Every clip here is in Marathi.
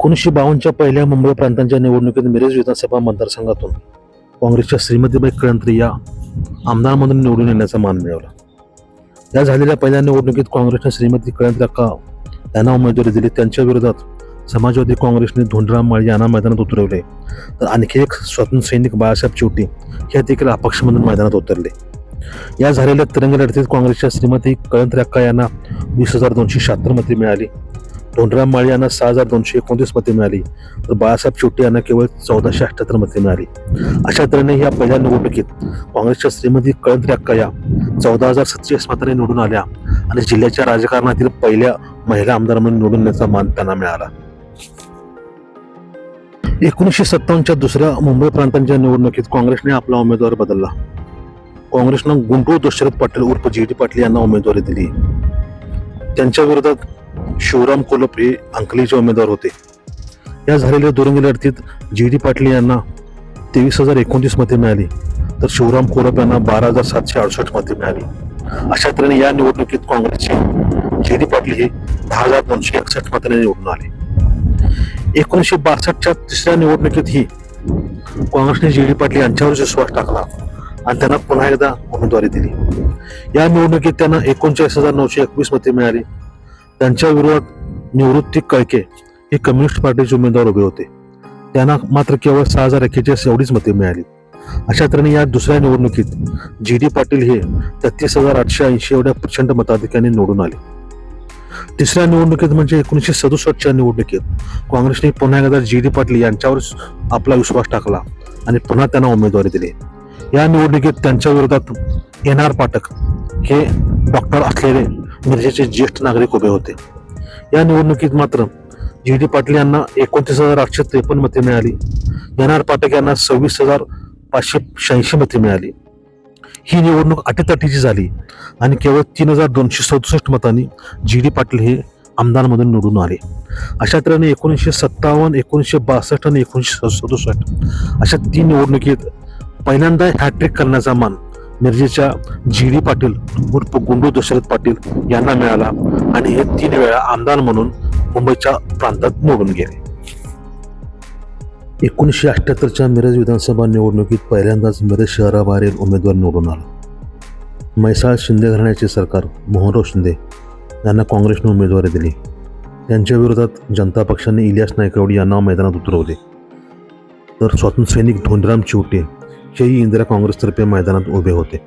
1952च्या पहिल्या मुंबई प्रांतांच्या निवडणुकीत मिरज विधानसभा मतदारसंघातून काँग्रेसच्या श्रीमतीबाई कळंत्री या आमदार म्हणून निवडून येण्याचा मान मिळवला. या झालेल्या पहिल्या निवडणुकीत काँग्रेसने श्रीमती कळंत्री अक्का यांना उमेदवारी दिली. त्यांच्या विरोधात समाजवादी काँग्रेसने धोंडराम माळी यांना मैदानात उतरवले, तर आणखी एक स्वातंत्र्य सैनिक बाळासाहेब चिवटे हे देखील अपक्ष म्हणून मैदानात उतरले. या झालेल्या तिरंगी लढतीत काँग्रेसच्या श्रीमती कळंत्री अक्का यांना 20,276 मते मिळाली. धोंडराम माळी यांना 6,229 मते मिळाली, तर बाळासाहेब चिवटे यांना केवळ 1,478 मते मिळाली. अशा तऱ्हेने या पहिल्या निवडणुकीत काँग्रेसच्या श्रीमती कळंत्री अक्का या 14,047 मतांनी निवडून आल्या आणि जिल्ह्याच्या राजकारणातील पहिल्या महिला आमदार म्हणून निवडून येण्याचा मान त्यांना मिळाला. 1957च्या दुसऱ्या मुंबई प्रांतांच्या निवडणुकीत काँग्रेसने आपला उमेदवार बदलला. काँग्रेसनं गुंटूळ दशरथ पाटील उर्फ जी.डी. पाटील यांना उमेदवारी दिली. त्यांच्या विरोधात शिवराम कोलप हे अंकलीचे उमेदवार होते. या झालेल्या दुरंगी लढतीत जी.डी. पाटील यांना 23,029 मते मिळाली, तर शिवराम कोलप यांना 12,768 मते मिळाली. अशा तऱ्हेने या निवडणुकीत काँग्रेसचे जी.डी. पाटील हे 10,261 मतांनी निवडून आले. 1962च्या तिसऱ्या निवडणुकीत ही काँग्रेसने जी.डी. पाटील यांच्यावर विश्वास टाकला आणि त्यांना पुन्हा एकदा उमेदवारी दिली. या निवडणुकीत त्यांना 39,921 मते मिळाली. त्यांच्या विरोधात निवृत्ती कळके हे कम्युनिस्ट पार्टीचे उमेदवार उभे होते. त्यांना मात्र केवळ 6,041 एवढीच मते मिळाली. अशा तऱ्हेने या दुसऱ्या निवडणुकीत जी.डी. पाटील हे 33,880 एवढ्या प्रचंड मताधिक्याने निवडून आले. तिसऱ्या निवडणुकीत म्हणजे 1967च्या निवडणुकीत काँग्रेसने पुन्हा एकदा जी.डी. पाटील यांच्यावर आपला विश्वास टाकला आणि पुन्हा त्यांना उमेदवारी दिली. या निवडणुकीत त्यांच्या विरोधात एन.आर. पाठक हे डॉक्टर असलेले मिरजेचे ज्येष्ठ नागरिक उभे होते. या निवडणुकीत मात्र जी.डी. पाटील यांना 29,853 मते मिळाली. एन.आर. पाठक यांना 26,586 मते मिळाली. ही निवडणूक अटीतटीची झाली आणि केवळ 3,267 मतांनी जी.डी. पाटील हे आमदारमधून निवडून आले. अशा तऱ्हेने 1957, 1962 आणि 1967 अशा 3 निवडणुकीत पहिल्यांदा हॅट्रिक करण्याचा मान मिरजेच्या जी.डी. पाटील उर्फ गुंडू दशरथ पाटील यांना मिळाला आणि हे 3 वेळा आमदार म्हणून मुंबईच्या प्रांतात निवडून गेले. 1978च्या मिरज विधानसभा निवडणुकीत पहिल्यांदाच मिरज शहराबाहेरील उमेदवार निवडून आला. म्हैसाळ शिंदे घराण्याचे सरकार मोहनराव शिंदे यांना काँग्रेसने उमेदवारी दिली. त्यांच्या विरोधात जनता पक्षाने इलियास नायकवडी यांना मैदानात उतरवले, तर स्वातंत्र्य सैनिक धोंडराम चिवटे हेही इंदिरा काँग्रेसतर्फे मैदानात उभे होते.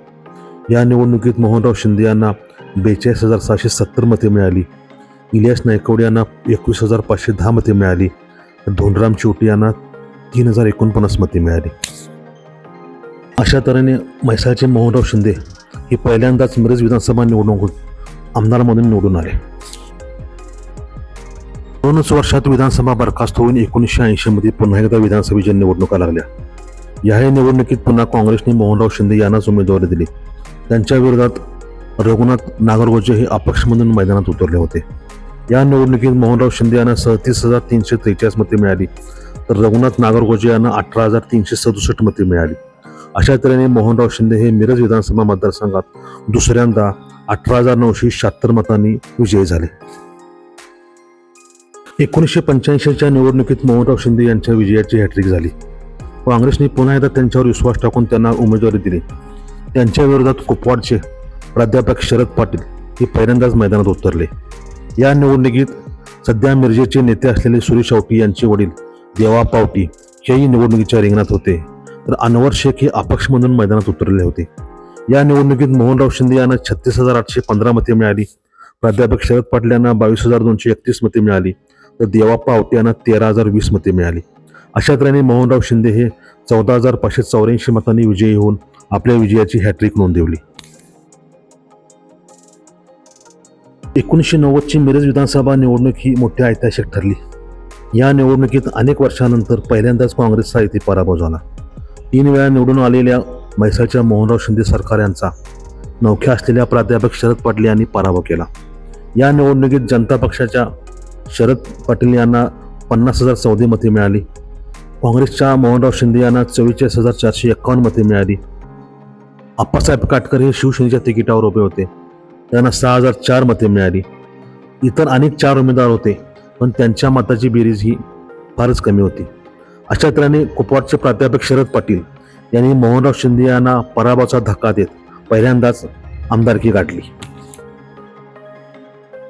या निवडणुकीत मोहनराव शिंदे यांना 42,770 मते मिळाली. इलियास नायकवडी यांना 21,510 मते मिळाली, तर धोंडराम चिवटे यांना 3,049 मते मिळाली. अशा तऱ्हेने म्हैसाळचे मोहनराव शिंदे हे पहिल्यांदाच मिरज विधानसभा निवडणुकीत आमदार म्हणून निवडून आले. 2 वर्षात विधानसभा बरखास्त होऊन 1980 मध्ये पुन्हा एकदा विधानसभेच्या निवडणुका लागल्या. याही निवडणुकीत पुन्हा काँग्रेसने मोहनराव शिंदे यांनाच उमेदवारी दिली. त्यांच्या विरोधात रघुनाथ नागरगोजे हे अपक्ष म्हणून मैदानात उतरले होते. या निवडणुकीत मोहनराव शिंदे यांना 37,343 मते मिळाली, तर रघुनाथ नागरगोजे यांना 18,367 मते मिळाली. अशा तऱ्हेने मोहनराव शिंदे हे मिरज विधानसभा मतदारसंघात दुसऱ्यांदा 18,976 मतांनी विजयी झाले. 1985च्या निवडणुकीत मोहनराव शिंदे यांच्या विजयाची हॅट्रिक झाली. काँग्रेसने पुन्हा एकदा त्यांच्यावर विश्वास टाकून त्यांना उमेदवारी दिली. त्यांच्या विरोधात कुपवाडचे प्राध्यापक शरद पाटील हे पहिल्यांदाच मैदानात उतरले. या निवडणुकीत सध्या मिरजेचे नेते असलेले सुरेश आवटी यांचे वडील देवा पावटी हेही निवडणुकीच्या रिंगणात होते, तर अनवर शेख हे अपक्ष म्हणून मैदानात उतरले होते. या निवडणुकीत मोहनराव शिंदे यांना 36,815 मते मिळाली. प्राध्यापक शरद पाटील यांना 22,231 मते मिळाली, तर देवाप्पा आवटे यांना 13,020 मते मिळाली. अशा तऱ्हेने मोहनराव शिंदे हे 14,584 मतांनी विजयी होऊन आपल्या विजयाची हॅट्रिक नोंदवली. 1990ची मिरज विधानसभा निवडणूक ही मोठी ऐतिहासिक ठरली. या निवडणुकीत अनेक वर्षानंतर पहिल्यांदाच काँग्रेसचा इथे पराभव झाला. 3 वेळा निवडून आलेल्या म्हैसाळच्या मोहनराव शिंदे सरकार यांचा नवख्या असलेल्या प्राध्यापक शरद पाटील यांनी पराभव केला. या निवडणुकीत जनता पक्षाच्या शरद पाटील यांना 50,014 मते मिळाली. काँग्रेसच्या मोहनराव शिंदे यांना 44,451 मते मिळाली. आप्पासाहेब काटकर हे शिवसेनेच्या तिकिटावर उभे होते, त्यांना 6,004 मते मिळाली. इतर अनेक 4 उमेदवार होते, पण त्यांच्या मताची बेरीज ही फारच कमी होती. अशा तऱ्हेने कुपवाडचे प्राध्यापक शरद पाटील यांनी मोहनराव शिंदे यांना पराभवाचा धक्का देत पहिल्यांदाच आमदारकी गाठली.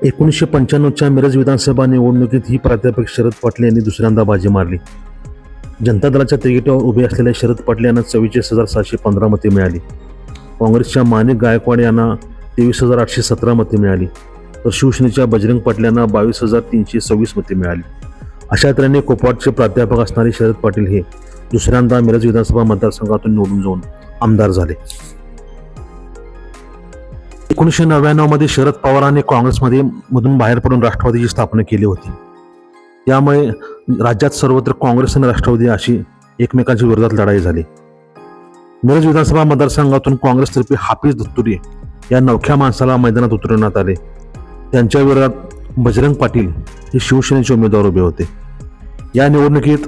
1995च्या मिरज विधानसभा निवडणुकीत ही प्राध्यापक शरद पाटील यांनी दुसऱ्यांदा बाजी मारली. जनता दलाच्या तिकिटावर उभे असलेल्या शरद पाटील यांना 44,715 मते मिळाली. काँग्रेसच्या माणिक गायकवाड यांना 23,817 मते मिळाली, तर शिवसेनेच्या बजरंग पाटील यांना 22,326 मते मिळाली. अशा तऱ्हेने कुपवाडचे प्राध्यापक असणारे शरद पाटील हे दुसऱ्यांदा मिरज विधानसभा मतदारसंघातून निवडून जाऊन आमदार झाले. 1999 मध्ये शरद पवारांनी काँग्रेसमध्ये मधून बाहेर पडून राष्ट्रवादीची स्थापना केली होती. त्यामुळे राज्यात सर्वत्र काँग्रेस आणि राष्ट्रवादी अशी एकमेकांच्या विरोधात लढाई झाली. मिरज विधानसभा मतदारसंघातून काँग्रेसतर्फे हाफिज दत्तुरे या नवख्या माणसाला मैदानात उतरवण्यात आले. त्यांच्या विरोधात बजरंग पाटील हे शिवसेनेचे उमेदवार उभे होते. या निवडणुकीत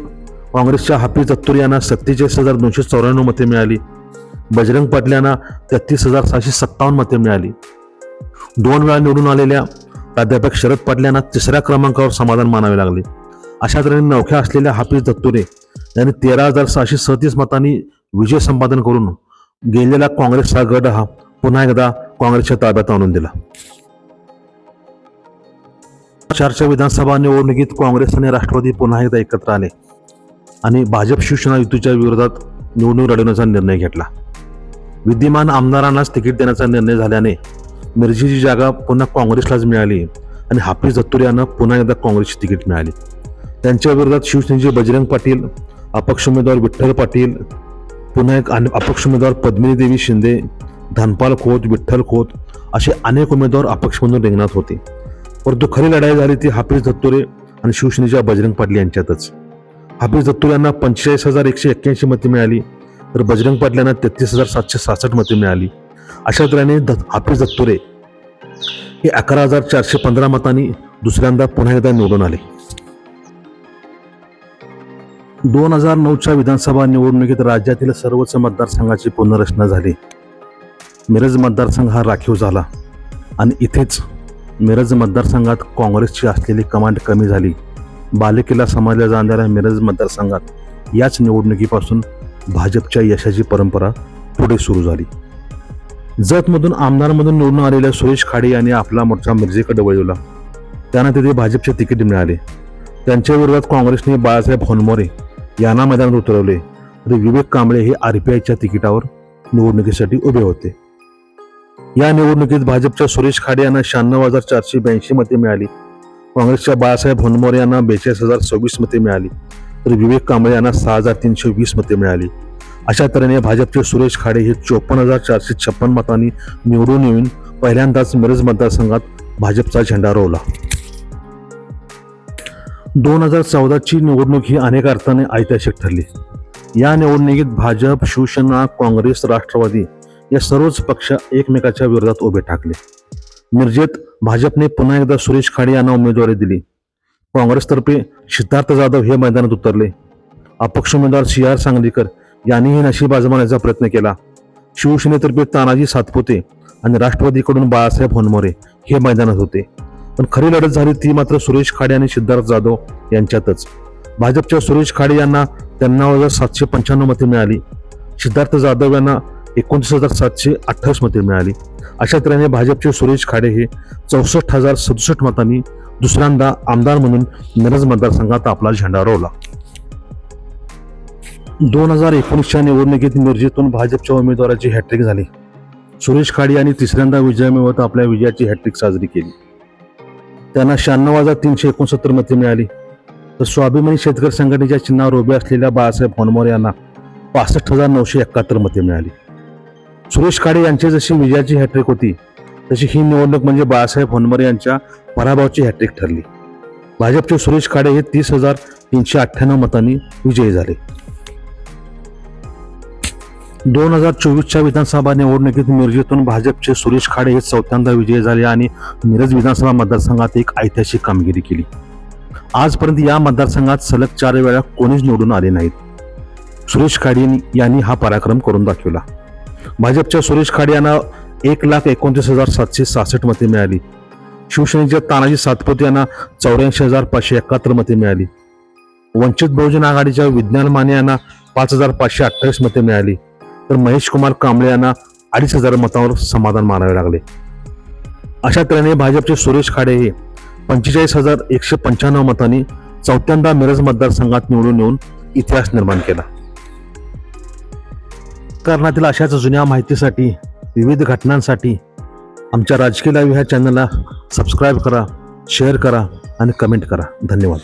काँग्रेसच्या हाफिज दत्तुरे यांना 47,294 मते मिळाली. बजरंग पाटील यांना 33,657 मते मिळाली. 2 वेळा निवडून आलेल्या प्राध्यापक शरद पाटील यांना तिसऱ्या क्रमांकावर समाधान मानावे लागले. अशा तऱ्हेने नवख्या असलेल्या हाफिज दत्तुरे यांनी 13,637 मतांनी विजय संपादन करून गेलेला काँग्रेसचा गड हा पुन्हा एकदा काँग्रेसच्या ताब्यात आणून दिला. 2004च्या विधानसभा निवडणुकीत काँग्रेस आणि राष्ट्रवादी पुन्हा एकदा एकत्र आले आणि भाजप शिवसेना युतीच्या विरोधात निवडणूक लढवण्याचा निर्णय घेतला. विद्यमान आमदारांनाच तिकीट देण्याचा निर्णय झाल्याने मिरजेची जागा पुन्हा काँग्रेसलाच मिळाली आणि हाफिज दत्तुरे यांना पुन्हा एकदा काँग्रेसची तिकीट मिळाली. त्यांच्या विरोधात शिवसेनेचे बजरंग पाटील, अपक्ष उमेदवार विठ्ठल पाटील, पुन्हा एक अपक्ष उमेदवार पद्मिनी देवी शिंदे, धनपाल खोत, विठ्ठल खोत असे अनेक उमेदवार अपक्ष म्हणून रिंगणात होते. परंतु खरी लढाई झाली ती हाफिज दत्तुरे आणि शिवसेनेच्या बजरंग पाटील यांच्यातच. हाफिज दत्तुरे यांना 45,181 मते मिळाली, तर बजरंग पाटील यांना 33,766 मते मिळाली. अशा तऱ्हेने हाफिज दत्तुरे हे 11,415 मतांनी दुसऱ्यांदा पुन्हा एकदा निवडून आले. 2009च्या विधानसभा निवडणुकीत राज्यातील सर्वच मतदारसंघाची पुनर्रचना झाली. मिरज मतदारसंघ हा राखीव झाला आणि इथेच मिरज मतदारसंघात काँग्रेसची असलेली कमांड कमी झाली. बालेकिल्ला समजल्या जाणाऱ्या मिरज मतदारसंघात याच निवडणुकीपासून भाजपच्या यशाची परंपरा पुढे सुरू झाली. जतमधून आमदारमधून निवडून आलेल्या सुरेश खाडे यांनी आपला मोर्चा मिरजेकडे वळवला. त्यांना तिथे भाजपचे तिकीट मिळाले. त्यांच्या विरोधात काँग्रेसने बाळासाहेब होनमोरे यांना मैदानात उतरवले, तर विवेक कांबळे हे RPIच्या तिकिटावर निवडणुकीसाठी उभे होते. या निवडणुकीत भाजपच्या सुरेश खाडे यांना 96,482 मते मिळाली. काँग्रेसच्या बाळासाहेब होनमोरे यांना 42,026 मते मिळाली, तर विवेक कांबळे यांना 6,320 मते मिळाली. अशा तऱ्हेने भाजपचे सुरेश खाडे हे 54,456 मतांनी निवडून येऊन पहिल्यांदाच मिरज मतदारसंघात भाजपचा झेंडा रोवला. 2014ची निवडणूक ही अनेक अर्थाने ऐतिहासिक ठरली. या निवडणुकीत भाजप, शिवसेना, काँग्रेस, राष्ट्रवादी या सर्वच पक्ष एकमेकाच्या विरोधात उभे ठाकले. मिरजेत भाजपने पुन्हा एकदा सुरेश खाडे यांना उमेदवारी दिली. काँग्रेसतर्फे सिद्धार्थ जाधव हे मैदानात उतरले. अपक्ष उमेदवार CR सांगलीकर यांनीही नशीब आजमावण्याचा प्रयत्न केला. शिवसेनेतर्फे तानाजी सातपुते आणि राष्ट्रवादीकडून बाळासाहेब होनमोरे हे मैदानात होते. पण खरी लढत झाली ती मात्र सुरेश खाडे आणि सिद्धार्थ जाधव यांच्यातच. भाजपच्या सुरेश खाडे यांना 93,795 मते मिळाली. सिद्धार्थ जाधव यांना 29,728 मते मिळाली. अशा तऱ्हेने भाजपचे सुरेश खाडे हे 64,067 मतांनी दुसऱ्यांदा आमदार म्हणून मिरज मतदारसंघात आपला झेंडा रोवला. 2019च्या निवडणुकीत मिरजेतून भाजपच्या उमेदवाराची हॅट्रिक झाली. सुरेश खाडे यांनी तिसऱ्यांदा विजय मिळवत आपल्या विजयाची हॅट्रिक साजरी केली. त्यांना 96,369 मते मिळाली. तर स्वाभिमानी शेतकरी संघटनेच्या चिन्हावर उभे असलेल्या बाळासाहेब होनमोरे यांना 65,971 मते मिळाली. सुरेश खाडे यांची जशी विजयाची हॅट्रिक होती तशी ही निवडणूक म्हणजे बाळासाहेब होनमोरे यांच्या पराभवाची हॅट्रिक ठरली. भाजपचे सुरेश खाडे हे 30,398 मतांनी विजयी झाले. 2024च्या विधानसभा निवडणुकीत मिरजेतून भाजपचे सुरेश खाडे हे चौथ्यांदा विजयी झाले आणि मिरज विधानसभा मतदारसंघात एक ऐतिहासिक कामगिरी केली. आजपर्यंत या मतदारसंघात सलग 4 वेळा कोणीच निवडून आले नाहीत. सुरेश खाडे यांनी हा पराक्रम करून दाखवला. भाजपच्या सुरेश खाडे यांना 1,29,766 मते मिळाली. शिवसेनेच्या तानाजी सातपुते यांना 84,571 मते मिळाली. वंचित बहुजन आघाडीच्या विज्ञान माने यांना 5,528 मते मिळाली, तर महेश कुमार कांबळे यांना 2,500 मतांवर समाधान मानावे लागले. अशा तऱ्हेने भाजपचे सुरेश खाडे हे 45,195 मतांनी चौथ्यांदा मिरज मतदारसंघात निवडून येऊन इतिहास निर्माण केला. कारणातील अशाच जुन्या माहितीसाठी, विविध घटनांसाठी आमच्या राजकीय लाईव्ह ह्या चॅनलला सबस्क्राईब करा, शेअर करा आणि कमेंट करा. धन्यवाद.